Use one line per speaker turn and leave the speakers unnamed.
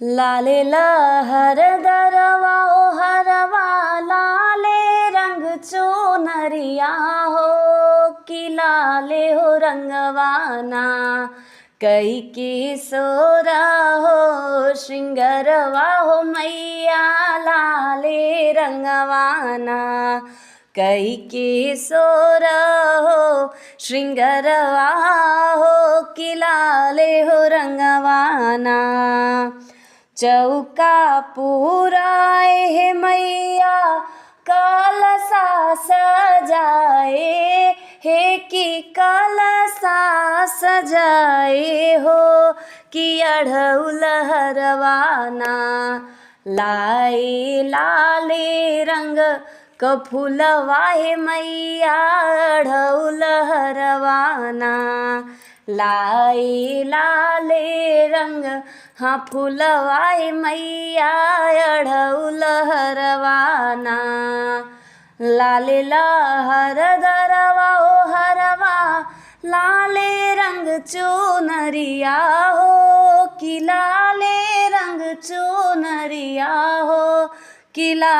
लाले लहर दरवा ओ हरवा लाले रंग चुनरिया हो कि लाले हो रंगवाना कई किशोरा हो श्रृंगरवा हो मैया लाले रंगवाना कई किशोरा हो श्रृंगरवा हो कि लाले हो रंगवाना चौका पुराए हे मैया कलसा सजाए हे कि कलसा सजाए हो कि अढ़उल हरवाना लाए लाले रंग क फूलवा हे मैया अढ़उल हरवाना लाए लाले रंग हाँ फूलवा हे मैया अढ़उल हरवाना लाले लहर दरवा ओ हरवा लाले रंग चुनरिया हो कि लाले रंग चुनरिया हो कि ला